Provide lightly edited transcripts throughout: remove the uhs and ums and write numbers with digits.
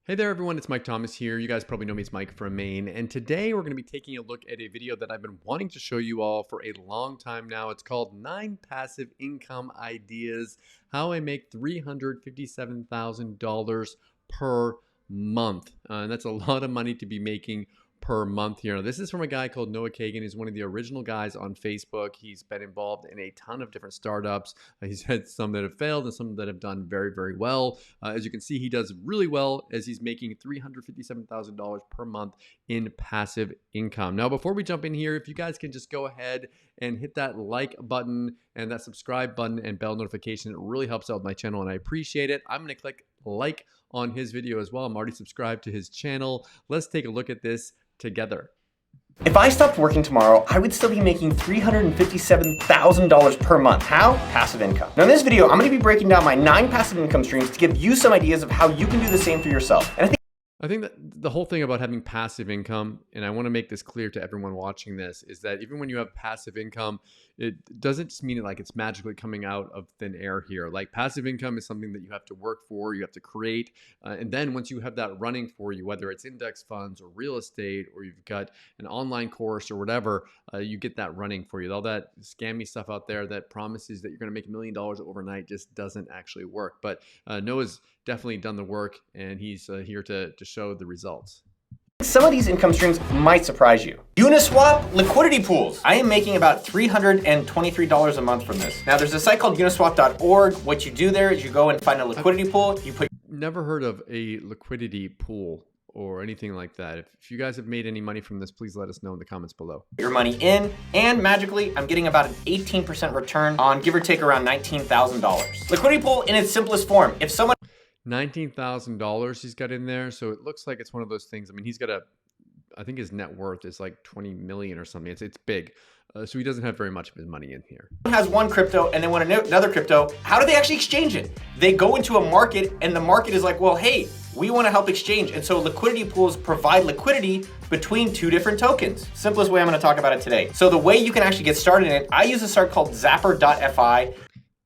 Hey there everyone, it's Mike Thomas here. You guys probably know me as Mike from Maine, and today we're going to be taking a look at a video that I've been wanting to show you all for a long time now. It's called 9 Passive Income Ideas, How I Make $357,000 per month. And that's a lot of money to be making per month here. Now, this is from a guy called Kagan. He's one of the original guys on Facebook. He's been involved in a ton of different startups. He's had some that have failed and some that have done very, very well. As you can see, he does really well as he's making $357,000 per month in passive income. Now, before we jump in here, if you guys can just go ahead and hit that like button and that subscribe button and bell notification, it really helps out my channel and I appreciate it. I'm going to click like on his video as well. I'm already subscribed to his channel. Let's take a look at this together. If I stopped working tomorrow, I would still be making $357,000 per month. How? Passive income. Now in this video, I'm going to be breaking down my 9 passive income streams to give you some ideas of how you can do the same for yourself. And I think that the whole thing about having passive income, and I want to make this clear to everyone watching this, is that even when you have passive income, it doesn't just mean like it's magically coming out of thin air here. Like passive income is something that you have to work for, you have to create. And then once you have that running for you, whether it's index funds or real estate, or you've got an online course or whatever, you get that running for you. All that scammy stuff out there that promises that you're going to make $1 million overnight just doesn't actually work. But Noah's definitely done the work, and he's here to show the results. some of these income streams might surprise you. Uniswap liquidity pools. I am making about $323 a month from this. Now there's a site called uniswap.org. What you do there is you go and find a liquidity pool. You put Never heard of a liquidity pool or anything like that. If you guys have made any money from this, please let us know in the comments below. Your money in, and magically, I'm getting about an 18% return on give or take around $19,000. Liquidity pool in its simplest form. If someone $19,000 he's got in there, so it looks like it's one of those things. I mean, he's got I think his net worth is like 20 million or something. It's big. So he doesn't have very much of his money in here. Has one crypto and they want another crypto, how do they actually exchange it? They go into a market and the market is like, well, hey, we want to help exchange. And so liquidity pools provide liquidity between two different tokens. Simplest way I'm going to talk about it today. So the way you can actually get started in it, I use a site called Zapper.fi.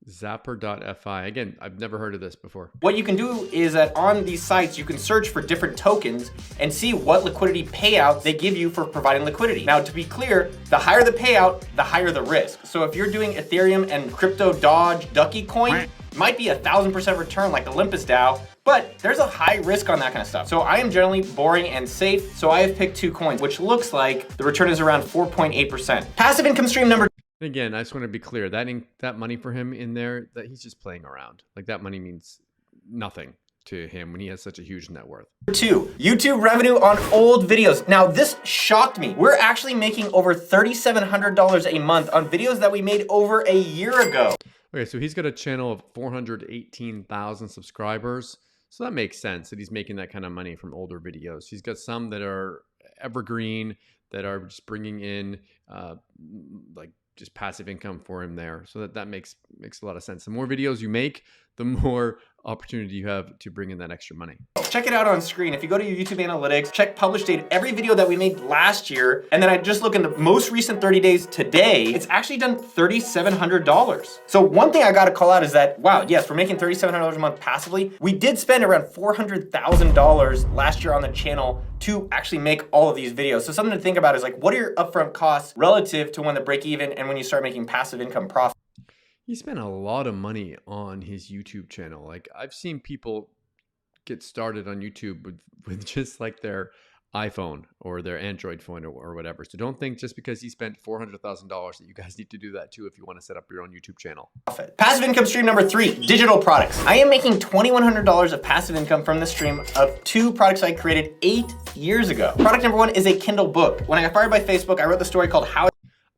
Zapper.fi. Again, I've never heard of this before. What you can do is that on these sites, you can search for different tokens and see what liquidity payout they give you for providing liquidity. Now, to be clear, the higher the payout, the higher the risk. So if you're doing Ethereum and crypto Dodge Ducky coin, it might be 1,000% return like Olympus DAO, but there's a high risk on that kind of stuff. So I am generally boring and safe. So I have picked 2 coins, which looks like the return is around 4.8%. Passive income stream number. Again, I just want to be clear, that money for him in there, that he's just playing around. Like that money means nothing to him when he has such a huge net worth. 2, YouTube revenue on old videos. Now this shocked me. We're actually making over $3,700 a month on videos that we made over a year ago. Okay, so he's got a channel of 418,000 subscribers. So that makes sense that he's making that kind of money from older videos. He's got some that are evergreen, that are just bringing in like just passive income for him there. So that makes a lot of sense. The more videos you make, the more opportunity you have to bring in that extra money. Check it out on screen. If you go to your YouTube analytics, check published date, every video that we made last year, and then I just look in the most recent 30 days today, it's actually done $3,700. So one thing I gotta call out is that, wow, yes, we're making $3,700 a month passively. We did spend around $400,000 last year on the channel to actually make all of these videos. So something to think about is like, what are your upfront costs relative to when the break even and when you start making passive income profit? He spent a lot of money on his YouTube channel. Like I've seen people get started on YouTube with just like their iPhone or their Android phone or whatever. So don't think just because he spent $400,000 that you guys need to do that too if you want to set up your own YouTube channel. Passive income stream number 3, digital products. I am making $2,100 of passive income from the stream of 2 products I created 8 years ago. Product number 1 is a Kindle Book. When I got fired by Facebook, I wrote the story called How.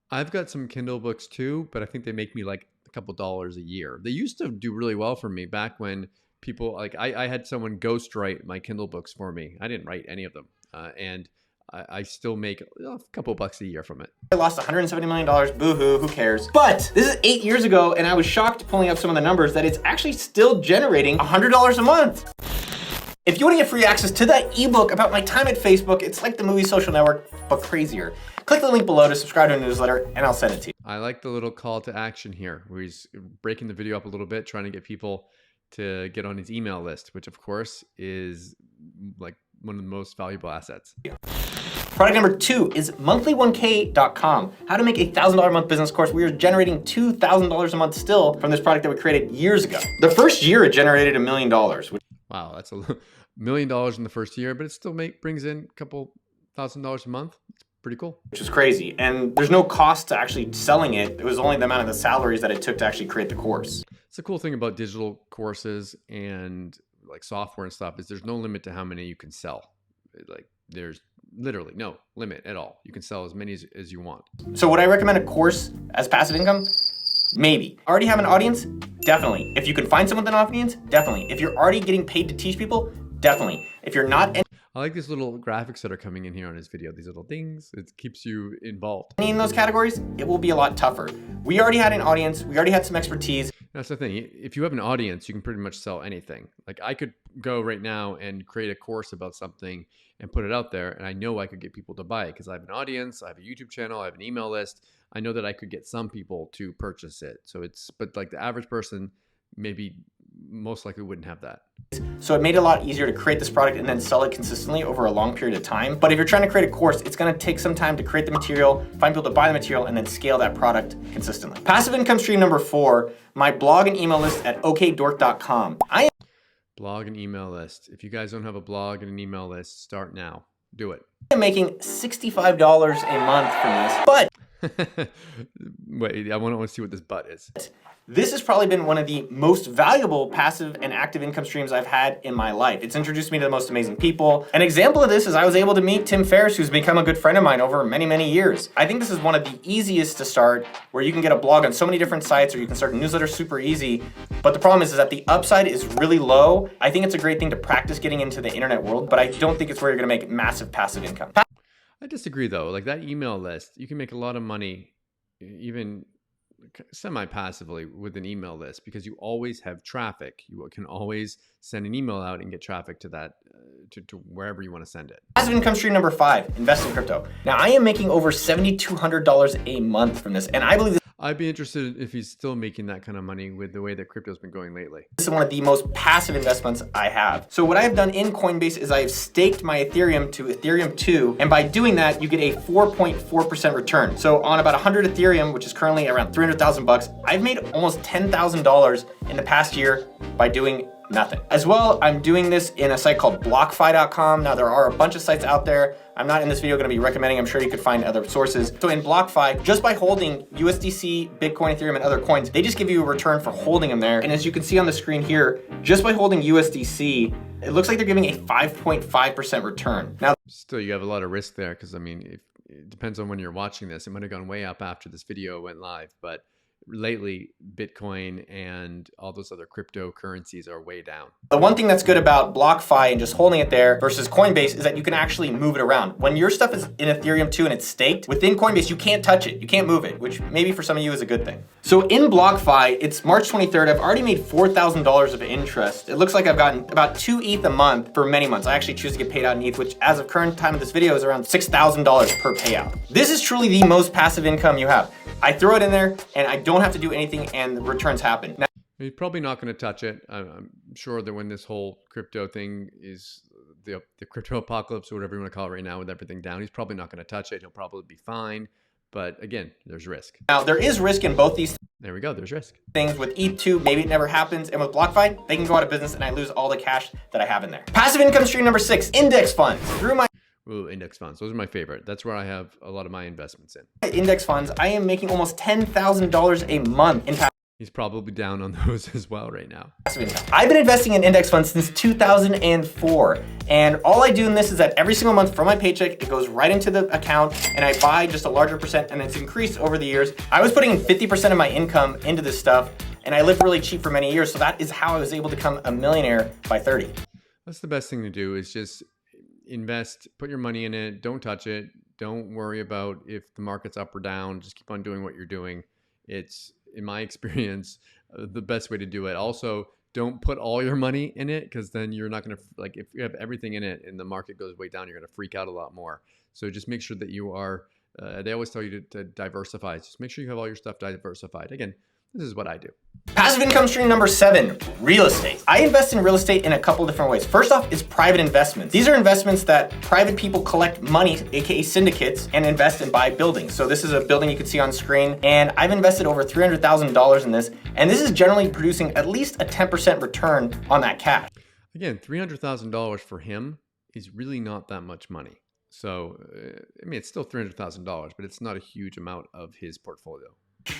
I've got some Kindle books too, but I think they make me like a couple dollars a year. They used to do really well for me back when people like I had someone ghostwrite my Kindle books for me. I didn't write any of them, and I still make a couple bucks a year from it. I lost $170 million. Boo-hoo, who cares? But this is 8 years ago, and I was shocked pulling up some of the numbers that it's actually still generating $100 a month. If you want to get free access to that ebook about my time at Facebook, it's like the movie Social Network, but crazier. Click the link below to subscribe to a newsletter, and I'll send it to you. I like the little call to action here, where he's breaking the video up a little bit, trying to get people to get on his email list, which of course is like one of the most valuable assets. Product number 2 is monthly1k.com. How to make a $1,000 a month business course. We are generating $2,000 a month still from this product that we created years ago. The first year it generated $1 million. Wow, that's $1 million in the first year, but it still brings in a couple $1,000 a month. It's pretty cool. Which is crazy. And there's no cost to actually selling it. It was only the amount of the salaries that it took to actually create the course. It's a cool thing about digital courses and like software and stuff is there's no limit to how many you can sell. Like there's literally no limit at all. You can sell as many as you want. So would I recommend a course as passive income? Maybe. Already have an audience? Definitely. If you can find someone with an audience? Definitely. If you're already getting paid to teach people? Definitely. If you're not I like these little graphics that are coming in here on his video. These little things. It keeps you involved. in those categories, it will be a lot tougher. We already had an audience. We already had some expertise. That's the thing. If you have an audience, you can pretty much sell anything. Like I could go right now and create a course about something and put it out there, and I know I could get people to buy it because I have an audience, I have a YouTube channel, I have an email list. I know that I could get some people to purchase it. But like the average person maybe most likely wouldn't have that. So it made it a lot easier to create this product and then sell it consistently over a long period of time. But if you're trying to create a course, it's gonna take some time to create the material, find people to buy the material, and then scale that product consistently. Passive income stream number 4, my blog and email list at okdork.com. Blog and email list. If you guys don't have a blog and an email list, start now. Do it. I'm making $65 a month from this, but Wait, I want to see what this but is. this has probably been one of the most valuable passive and active income streams I've had in my life. It's introduced me to the most amazing people. An example of this is I was able to meet Tim Ferriss, who's become a good friend of mine over many, many years. I think this is one of the easiest to start, where you can get a blog on so many different sites, or you can start a newsletter super easy. But the problem is that the upside is really low. I think it's a great thing to practice getting into the internet world, but I don't think it's where you're gonna make massive passive income. I disagree though. Like that email list, you can make a lot of money even semi-passively with an email list because you always have traffic. You can always send an email out and get traffic to that, to wherever you want to send it. Passive income stream number 5, invest in crypto. Now I am making over $7,200 a month from this, and I believe I'd be interested if he's still making that kind of money with the way that crypto's been going lately. this is one of the most passive investments I have. So what I have done in Coinbase is I have staked my Ethereum to Ethereum 2, and by doing that, you get a 4.4% return. So on about 100 Ethereum, which is currently around 300,000 bucks, I've made almost $10,000 in the past year by doing nothing. As well, I'm doing this in a site called BlockFi.com. Now there are a bunch of sites out there. I'm not in this video gonna be recommending, I'm sure you could find other sources. So in BlockFi, just by holding USDC, Bitcoin, Ethereum, and other coins, they just give you a return for holding them there. And as you can see on the screen here, just by holding USDC, it looks like they're giving a 5.5% return. Now, Still, you have a lot of risk there because I mean, it depends on when you're watching this. It might have gone way up after this video went live, but lately Bitcoin and all those other cryptocurrencies are way down. the one thing that's good about BlockFi and just holding it there versus Coinbase is that you can actually move it around. When your stuff is in Ethereum 2 and it's staked, within Coinbase, you can't touch it. You can't move it, which maybe for some of you is a good thing. So in BlockFi, it's March 23rd. I've already made $4,000 of interest. It looks like I've gotten about 2 ETH a month for many months. I actually choose to get paid out in ETH, which as of current time of this video is around $6,000 per payout. This is truly the most passive income you have. I throw it in there and I don't have to do anything and the returns happen. Now, He's probably not going to touch it. I'm sure that when this whole crypto thing is the crypto apocalypse or whatever you want to call it right now with everything down, he's probably not going to touch it. He'll probably be fine. But again, there's risk. now there is risk in both these There we go. There's risk. things. With ETH2, maybe it never happens. And with BlockFi, they can go out of business and I lose all the cash that I have in there. Passive income stream number 6, index funds. Through my Ooh, index funds. Those are my favorite. That's where I have a lot of my investments in. index funds, I am making almost $10,000 a month in He's probably down on those as well right now. passive income. I've been investing in index funds since 2004. And all I do in this is that every single month from my paycheck, it goes right into the account and I buy just a larger percent, and it's increased over the years. I was putting in 50% of my income into this stuff and I lived really cheap for many years. So that is how I was able to become a millionaire by 30. That's the best thing to do is just invest, put your money in it. Don't touch it. Don't worry about if the market's up or down. Just keep on doing what you're doing. It's, in my experience, the best way to do it. Also, don't put all your money in it because then you're not going to, like, if you have everything in it and the market goes way down, you're going to freak out a lot more. So just make sure that you are, they always tell you to diversify. Just make sure you have all your stuff diversified. Again, this is what I do. Passive income stream number 7, real estate. I invest in real estate in a couple different ways. First off is private investments. These are investments that private people collect money, aka syndicates, and invest and buy buildings. So this is a building you can see on screen, and I've invested over $300,000 in this, and this is generally producing at least a 10% return on that cash. Again, $300,000 for him is really not that much money. So, I mean, it's still $300,000, but it's not a huge amount of his portfolio.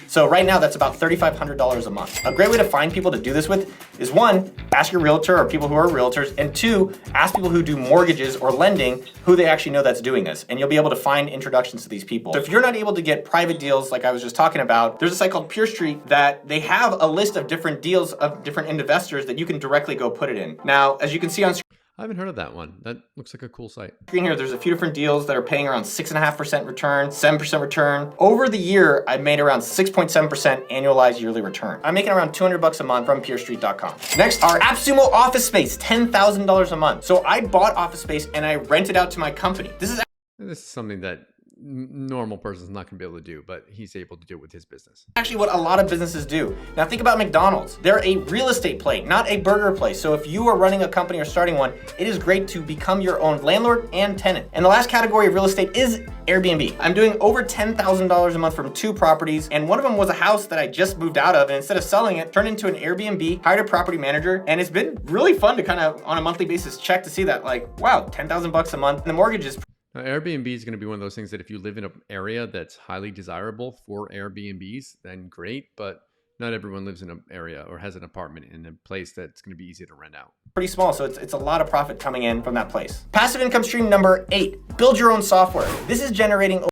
So right now that's about $3,500 a month. A great way to find people to do this with is 1, ask your realtor or people who are realtors, and 2, ask people who do mortgages or lending who they actually know that's doing this, and you'll be able to find introductions to these people. So if you're not able to get private deals like I was just talking about, there's a site called Pure Street that they have a list of different deals of different investors that you can directly go put it in. Now, as you can see on screen, I haven't heard of that one. That looks like a cool site. Here, there's a few different deals that are paying around 6.5% return, 7% return. Over the year, I've made around 6.7% annualized yearly return. I'm making around $200 a month from purestreet.com. Next, our AppSumo office space, $10,000 a month. So I bought office space and I rented out to my company. This is something that normal person's not going to be able to do, but he's able to do it with his business. Actually what a lot of businesses do. Now think about McDonald's. They're a real estate play, not a burger place. So if you are running a company or starting one, it is great to become your own landlord and tenant. And the last category of real estate is Airbnb. I'm doing over $10,000 a month from 2 properties, and one of them was a house that I just moved out of, and instead of selling it, turned into an Airbnb, hired a property manager, and it's been really fun to kind of on a monthly basis check to see that, like, wow, $10,000 a month, and the mortgage is Now, Airbnb is going to be one of those things that if you live in an area that's highly desirable for Airbnbs, then great, but not everyone lives in an area or has an apartment in a place that's going to be easy to rent out. Pretty small, so it's a lot of profit coming in from that place. Passive income stream number 8, build your own software. This is generating...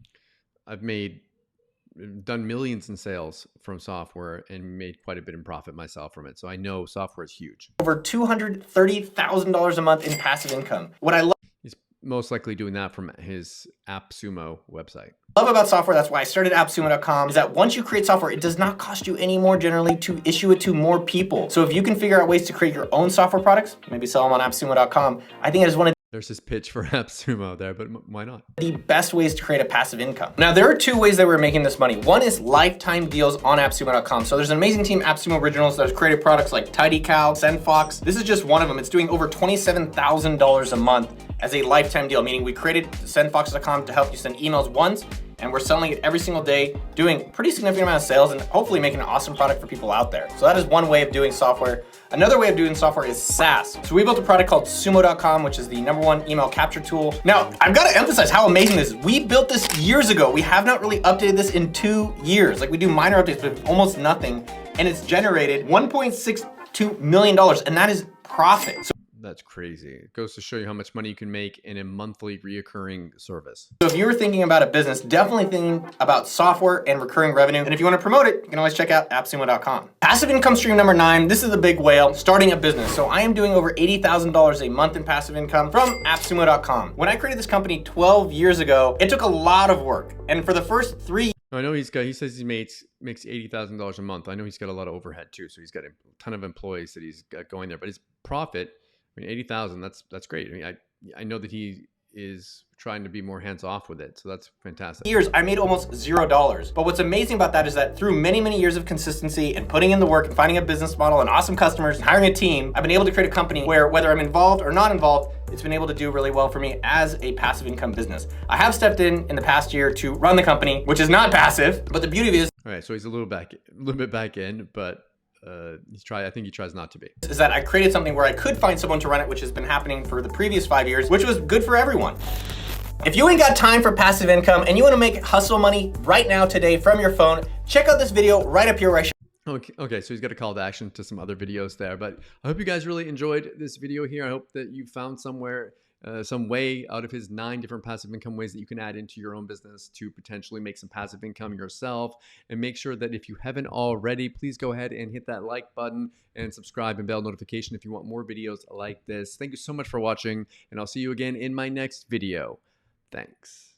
I've done millions in sales from software and made quite a bit in profit myself from it. So I know software is huge. Over $230,000 a month in passive income. What I love... He's most likely doing that from his AppSumo website. Love about software, that's why I started appsumo.com, is that once you create software, it does not cost you any more generally to issue it to more people. So if you can figure out ways to create your own software products, maybe sell them on appsumo.com, I think it is one of There's his pitch for AppSumo there, but why not? the best ways to create a passive income. Now, there are 2 ways that we're making this money. One is lifetime deals on appsumo.com. So there's an amazing team, AppSumo Originals, that has created products like Tidy Cow, SendFox. This is just one of them. It's doing over $27,000 a month as a lifetime deal, meaning we created SendFox.com to help you send emails once, and we're selling it every single day, doing pretty significant amount of sales and hopefully making an awesome product for people out there. So that is one way of doing software. Another way of doing software is SaaS. So we built a product called Sumo.com, which is the #1 email capture tool. Now, I've got to emphasize how amazing this is. We built this years ago. We have not really updated this in 2 years. Like, we do minor updates, but almost nothing. And it's generated $1.62 million, and that is profit. So That's crazy. It goes to show you how much money you can make in a monthly reoccurring service. if you're thinking about a business, definitely thinking about software and recurring revenue. And if you want to promote it, you can always check out appsumo.com. Passive income stream number 9, this is the big whale, starting a business. So I am doing over $80,000 a month in passive income from appsumo.com. When I created this company 12 years ago, it took a lot of work. And for the first 3 I know he says he makes $80,000 a month. I know he's got a lot of overhead too. So he's got a ton of employees that he's got going there, but his profit, I mean, 80,000, that's great. I mean, I know that he is trying to be more hands-off with it. So that's fantastic. years, I made almost $0. But what's amazing about that is that through many, many years of consistency and putting in the work and finding a business model and awesome customers and hiring a team, I've been able to create a company where whether I'm involved or not involved, it's been able to do really well for me as a passive income business. I have stepped in the past year to run the company, which is not passive, but the beauty of it All right. So he's a little bit back in, but I think he tries not to be. is that I created something where I could find someone to run it, which has been happening for the previous 5 years, which was good for everyone. If you ain't got time for passive income and you want to make hustle money right now today from your phone, check out this video right up here where I show Okay, so he's got a call to action to some other videos there, but I hope you guys really enjoyed this video here. I hope that you found somewhere some way out of his 9 different passive income ways that you can add into your own business to potentially make some passive income yourself. And make sure that if you haven't already, please go ahead and hit that like button and subscribe and bell notification if you want more videos like this. Thank you so much for watching, and I'll see you again in my next video. Thanks.